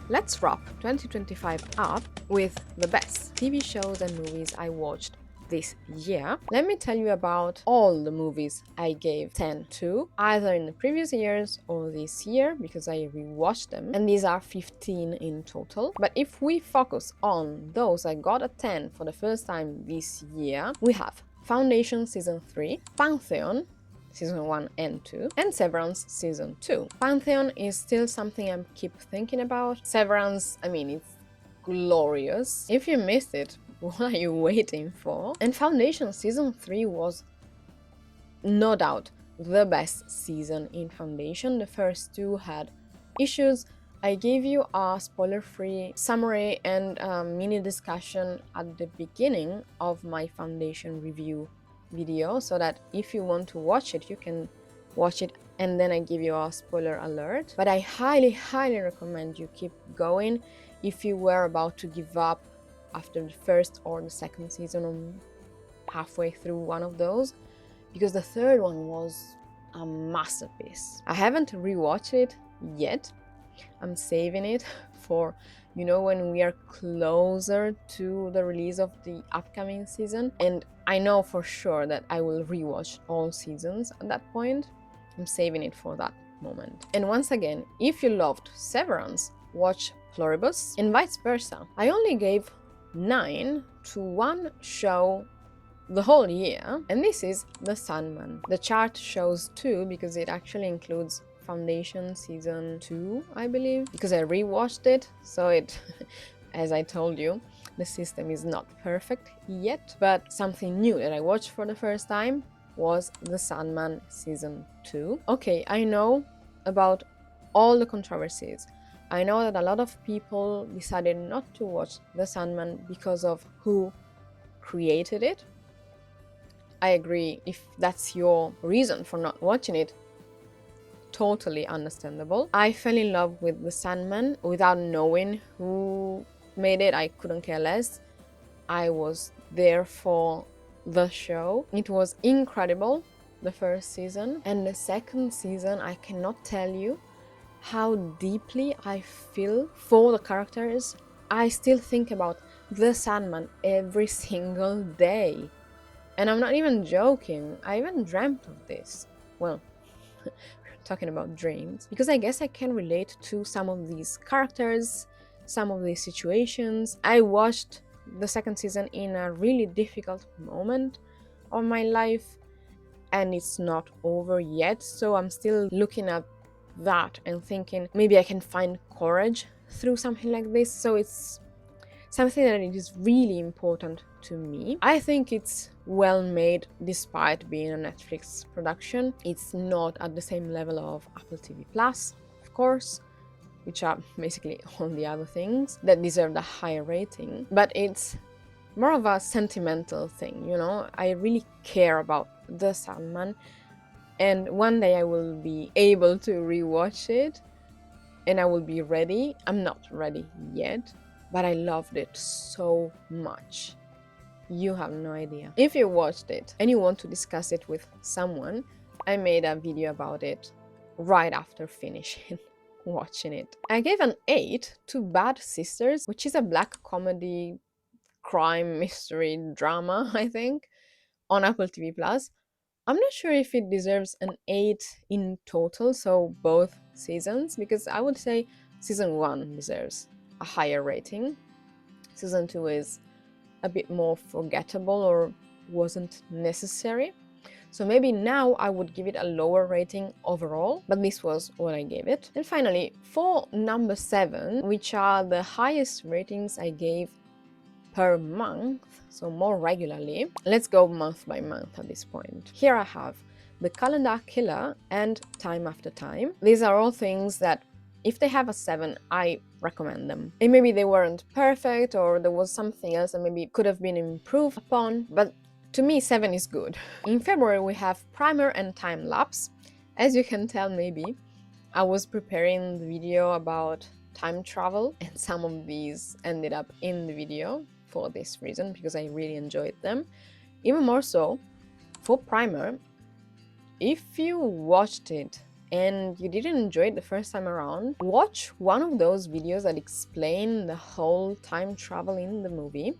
let's wrap 2025 up with the best TV shows and movies I watched this year. Let me tell you about all the movies I gave 10 to, either in the previous years or this year, because I rewatched them, and these are 15 in total. But if we focus on those I got a 10 for the first time this year, we have Foundation Season 3, Pantheon Season 1 and 2, and Severance Season 2. Pantheon is still something I keep thinking about. Severance, I mean, it's glorious. If you missed it, what are you waiting for? And Foundation Season 3 was no doubt the best season in Foundation. The first two had issues. I gave you a spoiler-free summary and a mini discussion at the beginning of my Foundation review video, so that if you want to watch it, you can watch it, and then I give you a spoiler alert. But I highly recommend you keep going if you were about to give up after the first or the second season, or halfway through one of those, because the third one was a masterpiece. I haven't rewatched it yet. I'm saving it for, you know, when we are closer to the release of the upcoming season, and I know for sure that I will rewatch all seasons at that point. I'm saving it for that moment. And once again, if you loved Severance, watch Pluribus, and vice versa. I only gave 9 to one show the whole year, and this is The Sandman. The chart shows 2 because it actually includes Foundation Season 2, I believe, because I rewatched it, so it, as I told you, the system is not perfect yet, but something new that I watched for the first time was The Sandman Season 2. Okay, I know about all the controversies. I know that a lot of people decided not to watch The Sandman because of who created it. I agree. If that's your reason for not watching it, totally understandable. I fell in love with The Sandman without knowing who made it. I couldn't care less. I was there for the show. It was incredible, the first season. And the second season, I cannot tell you how deeply I feel for the characters. I still think about The Sandman every single day. And I'm not even joking. I even dreamt of this. Well, talking about dreams, because I guess I can relate to some of these characters, some of these situations. I watched the second season in a really difficult moment of my life, and it's not over yet, so I'm still looking at that and thinking maybe I can find courage through something like this. So it's something that it is really important to me. I think it's well made despite being a Netflix production. It's not at the same level of Apple TV Plus, of course, which are basically all the other things that deserve a higher rating, but it's more of a sentimental thing, you know? I really care about The Sandman, and one day I will be able to rewatch it and I will be ready. I'm not ready yet, but I loved it so much. You have no idea. If you watched it and you want to discuss it with someone, I made a video about it right after finishing watching it. I gave an 8 to Bad Sisters, which is a black comedy, crime, mystery, drama, I think, on Apple TV Plus. I'm not sure if it deserves an 8 in total, so both seasons, because I would say Season 1 deserves a higher rating. Season 2 is a bit more forgettable or wasn't necessary. So maybe now I would give it a lower rating overall, but this was what I gave it. And finally, for number 7, which are the highest ratings I gave per month, so more regularly, let's go month by month at this point. Here I have The Calendar Killer and Time After Time. These are all things that if they have a 7, I recommend them. And maybe they weren't perfect, or there was something else that maybe could have been improved upon, but to me 7 is good. In February we have Primer and Time Lapse. As you can tell, maybe I was preparing the video about time travel, and some of these ended up in the video for this reason, because I really enjoyed them. Even more so for Primer, if you watched it and you didn't enjoy it the first time around, watch one of those videos that explain the whole time travel in the movie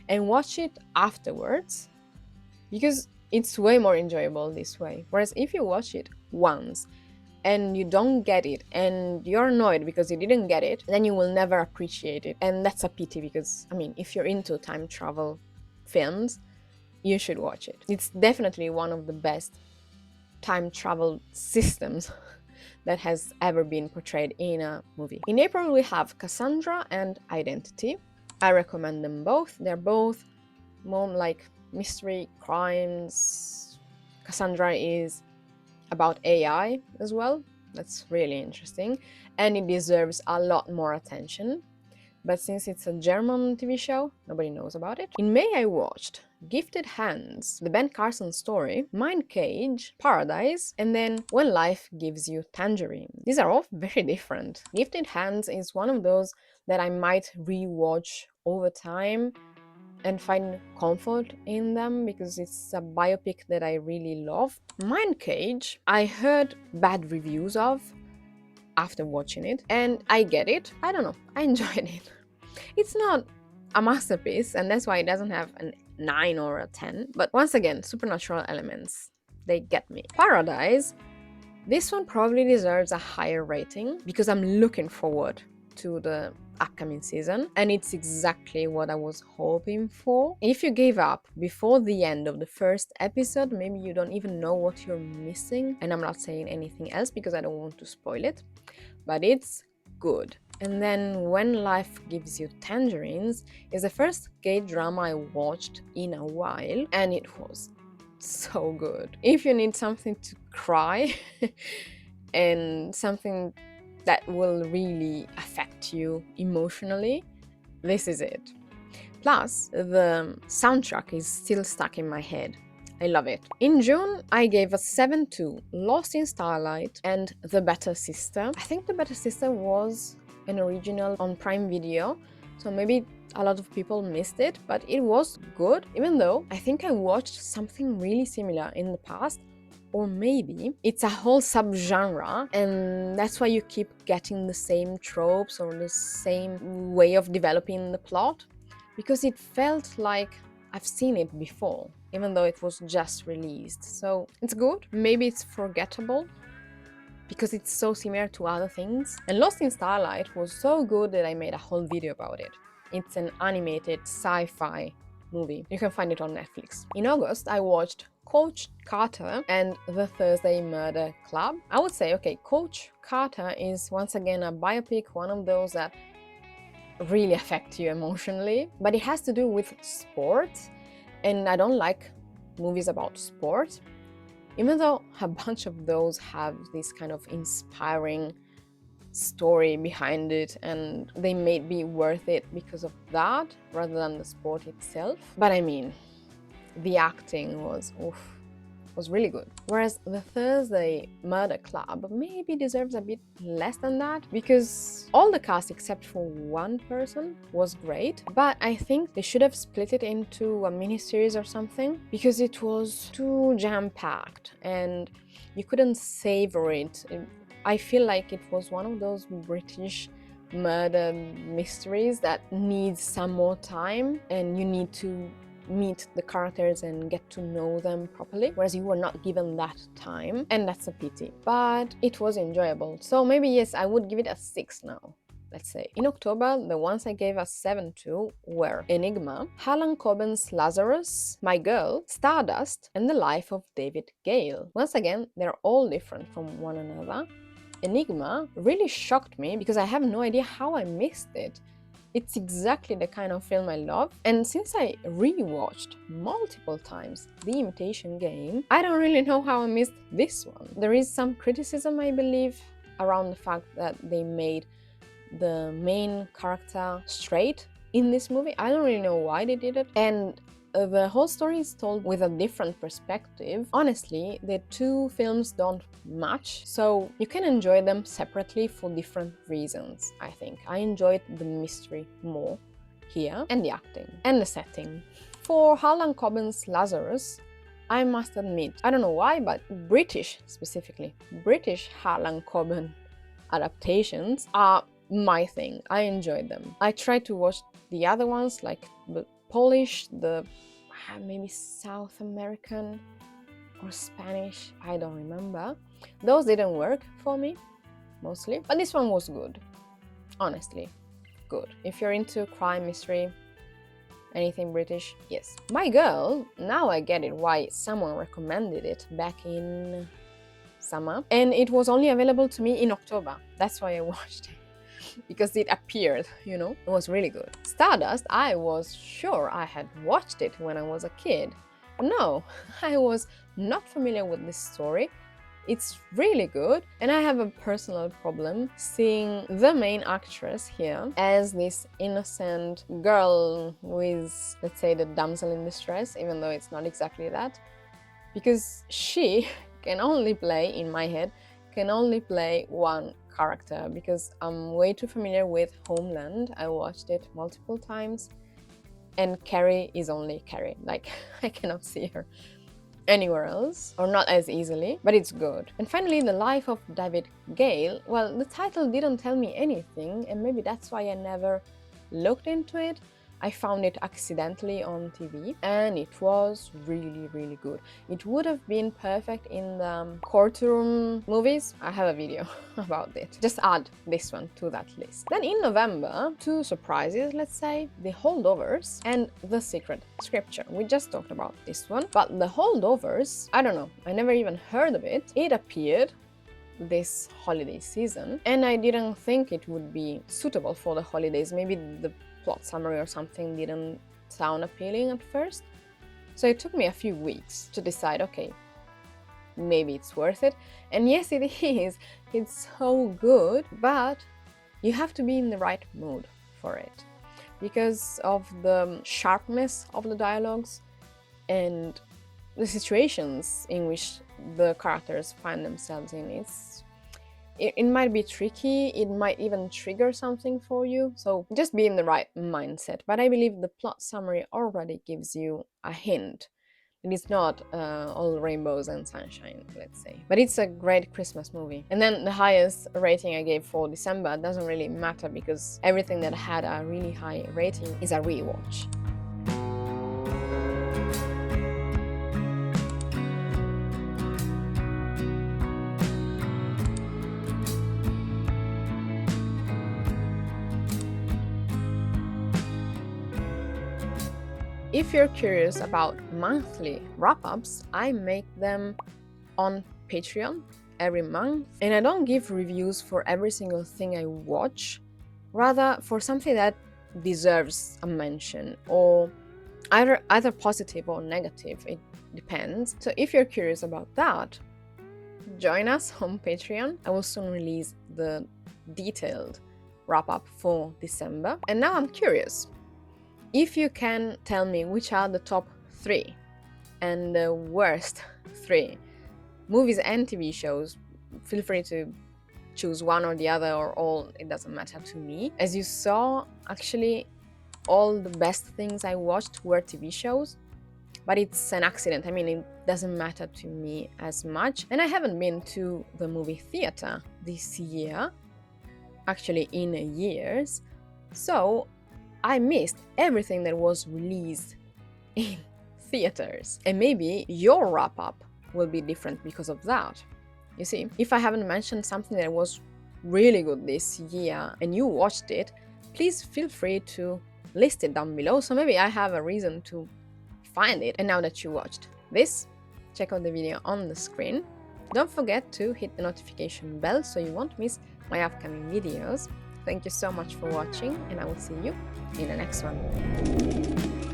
and watch it afterwards, because it's way more enjoyable this way. Whereas if you watch it once and you don't get it and you're annoyed because you didn't get it, then you will never appreciate it. And that's a pity, because I mean, if you're into time travel films, you should watch it. It's definitely one of the best time travel systems that has ever been portrayed in a movie. In April we have Cassandra and Identity. I recommend them both. They're both more like mystery crimes. Cassandra is about AI as well. That's really interesting, and it deserves a lot more attention. But since it's a German TV show, nobody knows about it. In May I watched Gifted Hands, the Ben Carson story, Mind Cage, Paradise, and then When Life Gives You Tangerine. These are all very different. Gifted Hands is one of those that I might rewatch over time and find comfort in them, because it's a biopic that I really love. Mind Cage, I heard bad reviews of after watching it, and I get it. I don't know, I enjoyed it. It's not a masterpiece, and that's why it doesn't have a 9 or a 10, but once again, supernatural elements, they get me. Paradise, this one probably deserves a higher rating because I'm looking forward to the upcoming season, and it's exactly what I was hoping for. If you gave up before the end of the first episode, maybe you don't even know what you're missing, and I'm not saying anything else because I don't want to spoil it, but it's good. And then When Life Gives You Tangerines is the first gay drama I watched in a while, and it was so good. If you need something to cry and something that will really affect you emotionally, this is it. Plus, the soundtrack is still stuck in my head. I love it. In June, I gave a 7 to Lost in Starlight and The Better Sister. I think The Better Sister was an original on Prime Video, so maybe a lot of people missed it, but it was good, even though I think I watched something really similar in the past, or maybe it's a whole subgenre and that's why you keep getting the same tropes or the same way of developing the plot, because it felt like I've seen it before, even though it was just released. So it's good, maybe it's forgettable because it's so similar to other things. And Lost in Starlight was so good that I made a whole video about it. It's an animated sci-fi movie. You can find it on Netflix. In August, I watched Coach Carter and The Thursday Murder Club. I would say, okay, Coach Carter is once again a biopic, one of those that really affect you emotionally, but it has to do with sports, and I don't like movies about sport, even though a bunch of those have this kind of inspiring story behind it and they may be worth it because of that rather than the sport itself. But I mean, the acting was really good. Whereas The Thursday Murder Club maybe deserves a bit less than that, because all the cast except for one person was great, but I think they should have split it into a mini-series or something, because it was too jam-packed and you couldn't savor it. I feel like it was one of those British murder mysteries that needs some more time and you need to meet the characters and get to know them properly, whereas you were not given that time, and that's a pity. But it was enjoyable, so maybe yes, I would give it a 6 now, let's say. In October, the ones I gave a 7 to were Enigma, Harlan Coben's Lazarus, My Girl, Stardust, and The Life of David Gale. Once again, they're all different from one another. Enigma really shocked me because I have no idea how I missed it. It's exactly the kind of film I love, and since I rewatched multiple times The Imitation Game, I don't really know how I missed this one. There is some criticism, I believe, around the fact that they made the main character straight in this movie. I don't really know why they did it, and the whole story is told with a different perspective. Honestly, the two films don't match, so you can enjoy them separately for different reasons, I think. I enjoyed the mystery more here, and the acting, and the setting. For Harlan Coben's Lazarus, I must admit, I don't know why, but British specifically, British Harlan Coben adaptations are my thing. I enjoy them. I try to watch the other ones, like the Polish, the maybe South American or Spanish, I don't remember. Those didn't work for me, mostly, but this one was good. Honestly, good. If you're into crime, mystery, anything British, yes. My Girl, now I get it why someone recommended it back in summer, and it was only available to me in October. That's why I watched it, because it appeared, you know. It was really good. Stardust, I was sure I had watched it when I was a kid. No, I was not familiar with this story. It's really good, and I have a personal problem seeing the main actress here as this innocent girl who is, let's say, the damsel in distress, even though it's not exactly that, because she can only play, in my head, can only play one character, because I'm way too familiar with Homeland. I watched it multiple times, and Carrie is only Carrie. Like, I cannot see her anywhere else, or not as easily, but it's good. And finally, The Life of David Gale. Well, the title didn't tell me anything, and maybe that's why I never looked into it. I found it accidentally on TV, and it was really, really good. It would have been perfect in the courtroom movies. I have a video about it. Just add this one to that list. Then in November, two surprises, let's say, The Holdovers and The Secret Scripture. We just talked about this one, but The Holdovers, I don't know, I never even heard of it. It appeared this holiday season, and I didn't think it would be suitable for the holidays. Maybe the plot summary or something didn't sound appealing at first. So it took me a few weeks to decide, okay, maybe it's worth it. And yes, it is. It's so good, but you have to be in the right mood for it because of the sharpness of the dialogues and the situations in which the characters find themselves in. It might be tricky, it might even trigger something for you, so just be in the right mindset. But I believe the plot summary already gives you a hint. And it's not all rainbows and sunshine, let's say. But it's a great Christmas movie. And then the highest rating I gave for December doesn't really matter, because everything that had a really high rating is a rewatch. If you're curious about monthly wrap-ups, I make them on Patreon every month, and I don't give reviews for every single thing I watch, rather for something that deserves a mention, or either positive or negative, it depends. So if you're curious about that, join us on Patreon. I will soon release the detailed wrap-up for December. And now I'm curious, if you can tell me which are the top 3 and the worst 3 movies and TV shows, feel free to choose one or the other or all, it doesn't matter to me. As you saw, actually, all the best things I watched were TV shows, but it's an accident. I mean, it doesn't matter to me as much. And I haven't been to the movie theater this year, actually in years, so I missed everything that was released in theaters. And maybe your wrap-up will be different because of that. You see, if I haven't mentioned something that was really good this year and you watched it, please feel free to list it down below, so maybe I have a reason to find it. And now that you watched this, check out the video on the screen. Don't forget to hit the notification bell so you won't miss my upcoming videos. Thank you so much for watching, and I will see you in the next one.